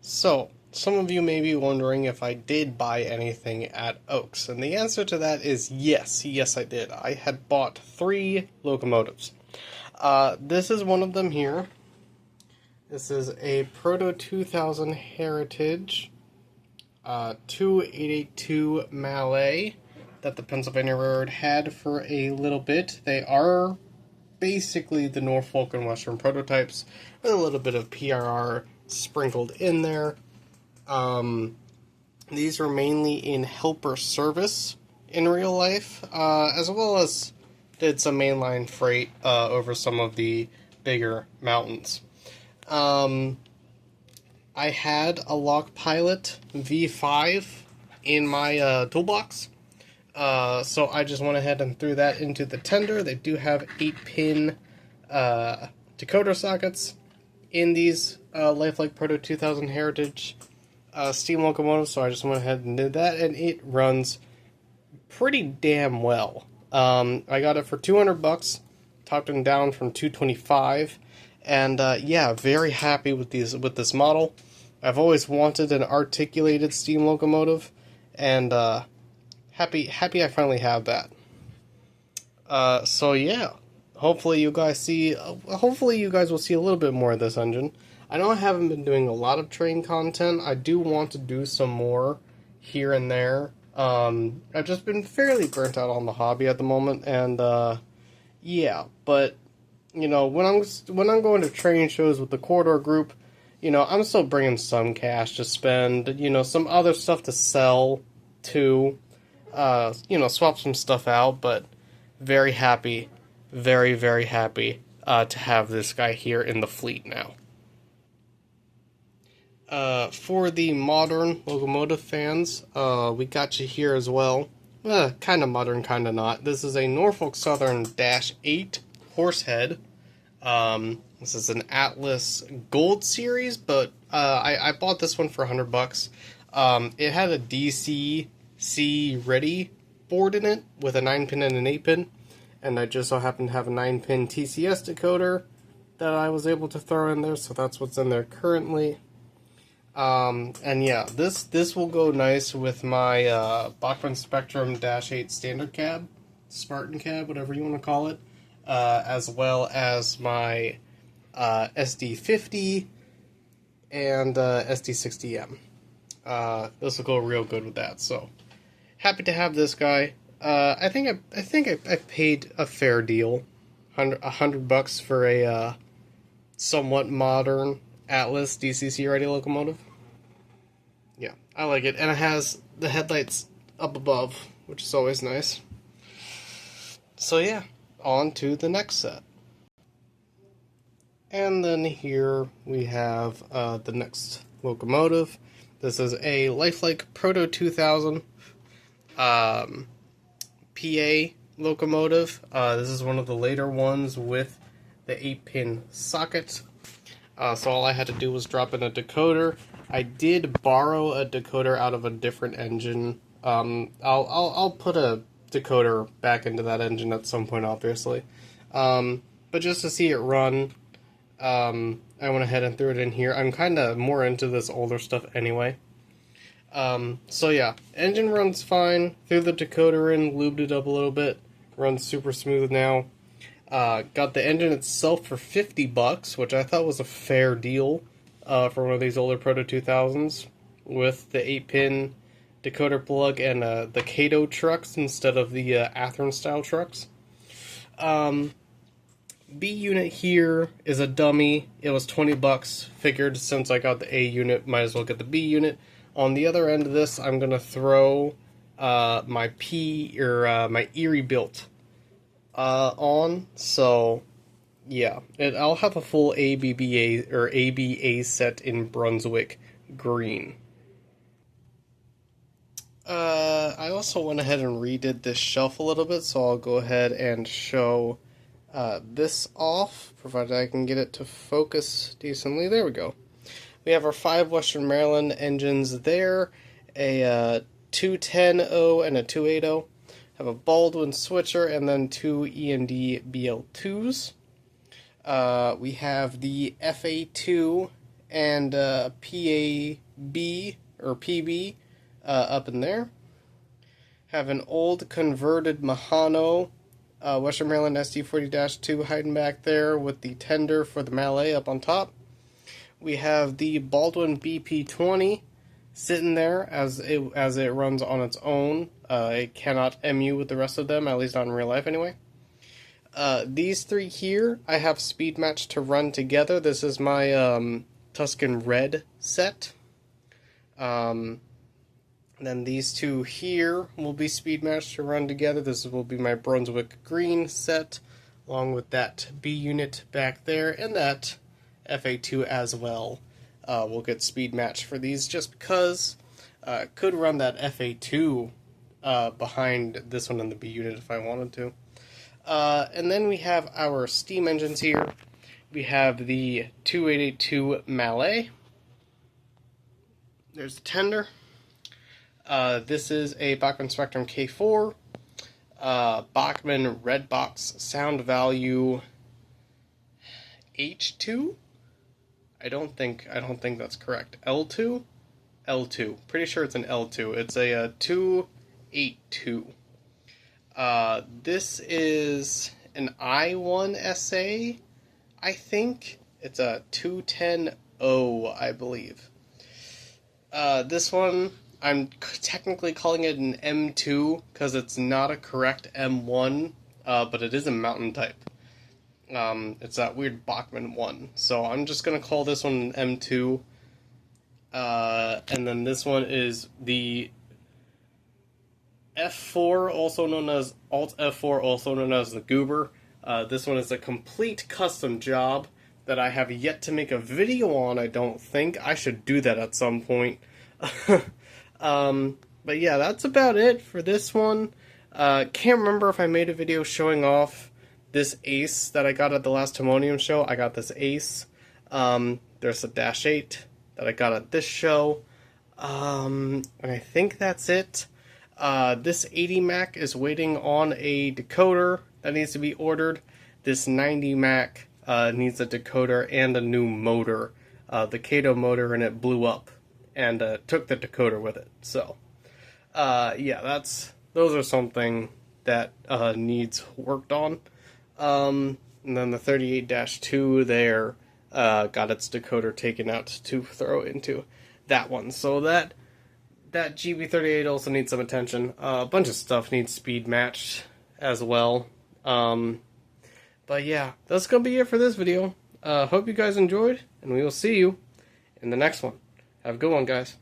So, some of you may be wondering if I did buy anything at Oaks, and the answer to that is yes. Yes, I did. I had bought 3 locomotives. This is one of them here. This is a Proto 2000 Heritage 2882 Mallet that the Pennsylvania Railroad had for a little bit. They are basically the Norfolk and Western prototypes with a little bit of PRR sprinkled in there. These were mainly in helper service in real life, as well as did some mainline freight over some of the bigger mountains. I had a Lock Pilot V5 in my toolbox, so I just went ahead and threw that into the tender. They do have 8-pin decoder sockets in these Lifelike Proto 2000 Heritage steam locomotives, so I just went ahead and did that, and it runs pretty damn well. I got it for $200, talked them down from $225, and yeah, very happy with this model. I've always wanted an articulated steam locomotive, and happy I finally have that. So yeah, hopefully you guys will see a little bit more of this engine. I know I haven't been doing a lot of train content. I do want to do some more here and there. I've just been fairly burnt out on the hobby at the moment, and yeah, but you know, when I'm going to train shows with the Corridor group, you know, I'm still bringing some cash to spend, you know, some other stuff to sell too, you know, swap some stuff out, but very happy, very happy to have this guy here in the fleet now. For the modern locomotive fans, we got you here as well. Kind of modern, kind of not. This is a Norfolk Southern -8 horsehead. This is an Atlas Gold Series, but I bought this one for $100. It had a DCC ready board in it with a 9-pin and an 8-pin, and I just so happened to have a 9-pin TCS decoder that I was able to throw in there, so that's what's in there currently. And yeah, this will go nice with my Bachmann Spectrum -8 standard cab, Spartan cab, whatever you want to call it, as well as my SD50 and SD60M. This will go real good with that. So happy to have this guy. I think I paid a fair deal, $100 for a somewhat modern Atlas DCC ready locomotive. Yeah, I like it, and it has the headlights up above, which is always nice. So yeah, on to the next set. And then here we have the next locomotive. This is a Lifelike Proto 2000 PA locomotive. This is one of the later ones with the 8-pin socket. So all I had to do was drop in a decoder. I did borrow a decoder out of a different engine. I'll put a decoder back into that engine at some point, obviously. But just to see it run, I went ahead and threw it in here. I'm kind of more into this older stuff anyway. So yeah, engine runs fine. Threw the decoder in, lubed it up a little bit. Runs super smooth now. Got the engine itself for $50, which I thought was a fair deal for one of these older Proto 2000s with the 8-pin decoder plug and the Kato trucks instead of the Athearn style trucks. B unit here is a dummy. It was $20. Figured since I got the A unit, might as well get the B unit. On the other end of this, I'm gonna throw my my Erie built on. So yeah, I'll have a full ABBA or ABA set in Brunswick green. I also went ahead and redid this shelf a little bit, so I'll go ahead and show this off, provided I can get it to focus decently. There we go. We have our 5 Western Maryland engines there, a 210-0 and a 280. Have a Baldwin switcher, and then 2 EMD BL2s. We have the FA2 and PAB or PB up in there. Have an old converted Mahano Western Maryland SD40-2 hiding back there with the tender for the Mallet up on top. We have the Baldwin BP20 sitting there as it runs on its own. It cannot MU with the rest of them, at least not in real life anyway. These three here, I have speed matched to run together. This is my Tuscan Red set. Then these two here will be speed matched to run together. This will be my Brunswick Green set, along with that B unit back there, and that FA2 as well. We'll get speed matched for these just because could run that FA2 behind this one in the B unit if I wanted to. And then we have our steam engines here. We have the 2882 Mallet. There's the tender. This is a Bachmann Spectrum K4. Bachmann Red Box sound value H2. I don't think that's correct. L2? L2. Pretty sure it's an L2. It's a 282. This is an I1SA, I think. It's a 210O, I believe. This one, I'm technically calling it an M2 because it's not a correct M1, but it is a mountain type. It's that weird Bachmann one. So I'm just going to call this one an M2. And then this one is the F4, also known as Alt F4, also known as the Goober. This one is a complete custom job that I have yet to make a video on, I don't think. I should do that at some point. But yeah, that's about it for this one. Can't remember if I made a video showing off this Ace that I got at the last Timonium show. I got this Ace. There's a Dash 8 that I got at this show. And I think that's it. This 80 Mac is waiting on a decoder that needs to be ordered. This 90 Mac needs a decoder and a new motor. The Kato motor, and it blew up and took the decoder with it. So, yeah, those are something that needs worked on. And then the 38-2 there got its decoder taken out to throw into that one. So that GB38 also needs some attention. A bunch of stuff needs speed matched as well. But yeah, that's going to be it for this video. Hope you guys enjoyed, and we will see you in the next one. Have a good one, guys.